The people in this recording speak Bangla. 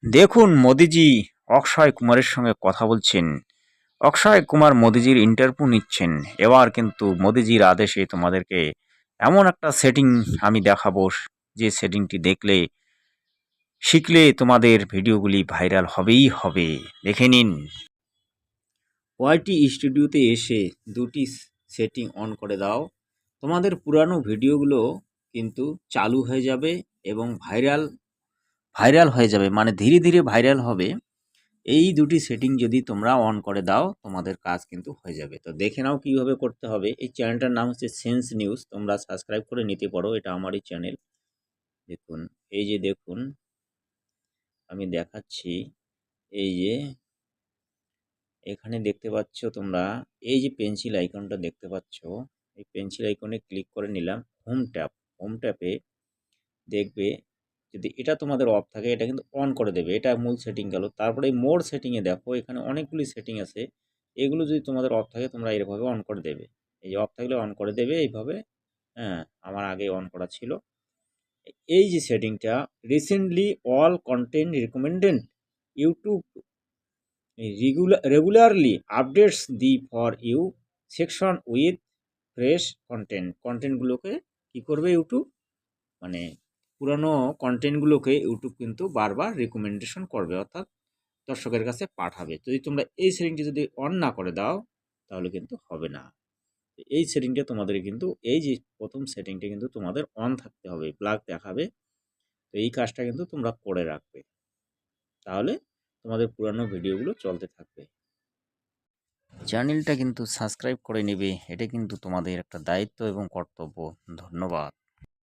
দেখুন মোদিজি অক্ষয় কুমারের সঙ্গে কথা বলছেন। অক্ষয় কুমার মোদিজির ইন্টারভিউ নিচ্ছেন। এবার কিন্তু মোদিজির আদেশে তোমাদেরকে এমন একটা সেটিং আমি দেখাবো, যে সেটিংটি দেখলে শিখলে তোমাদের ভিডিওগুলি ভাইরাল হবেই হবে। দেখে নিন। ওয়াইটি স্টুডিওতে এসে দুটি সেটিং অন করে দাও, তোমাদের পুরানো ভিডিওগুলো কিন্তু চালু হয়ে যাবে এবং ভাইরাল ভাইরাল হয়ে যাবে, মানে ধীরে ধীরে ভাইরাল হবে। এই দুটি সেটিং যদি তোমরা অন করে দাও, তোমাদের কাজ কিন্তু হয়ে যাবে। তো দেখে নাও কীভাবে করতে হবে। এই চ্যানেলটার নাম হচ্ছে সেন্স নিউজ, তোমরা সাবস্ক্রাইব করে নিতে পারো, এটা আমারই চ্যানেল। দেখুন, এই যে দেখুন আমি দেখাচ্ছি, এই যে এখানে দেখতে পাচ্ছ তোমরা, এই যে পেন্সিল আইকনটা দেখতে পাচ্ছ, এই পেন্সিল আইকনে ক্লিক করে নিলাম। হোম ট্যাপে দেখবে, যদি এটা তোমাদের অফ থাকে এটা কিন্তু অন করে দেবে, এটা মূল সেটিং গেল। তারপরে এই মোড সেটিংয়ে দেখো, এখানে অনেকগুলি সেটিং আছে, এগুলো যদি তোমাদের অফ থাকে তোমরা এইভাবে অন করে দেবে। এই যে অফ থাকলে অন করে দেবে এইভাবে। হ্যাঁ, আমার আগে অন করা ছিল। এই যে সেটিংটা, recently all content recommended YouTube regularly updates the for you section with fresh কন্টেন্টগুলোকে কী করবে ইউটিউব, মানে পুরানো কন্টেন্টগুলোকে ইউটিউব কিন্তু বারবার রিকমেন্ডেশন করবে, অর্থাৎ দর্শকের কাছে পাঠাবে। যদি তোমরা এই সেটিংটি যদি অন না করে দাও তাহলে কিন্তু হবে না। এই সেটিংটা তোমাদের কিন্তু, এই যে প্রথম সেটিংটা কিন্তু তোমাদের অন থাকতে হবে, প্লাগ দেখাবে। তো এই কাজটা কিন্তু তোমরা করে রাখবে, তাহলে তোমাদের পুরানো ভিডিওগুলো চলতে থাকবে। চ্যানেলটা কিন্তু সাবস্ক্রাইব করে নেবে, এটা কিন্তু তোমাদের একটা দায়িত্ব এবং কর্তব্য। ধন্যবাদ।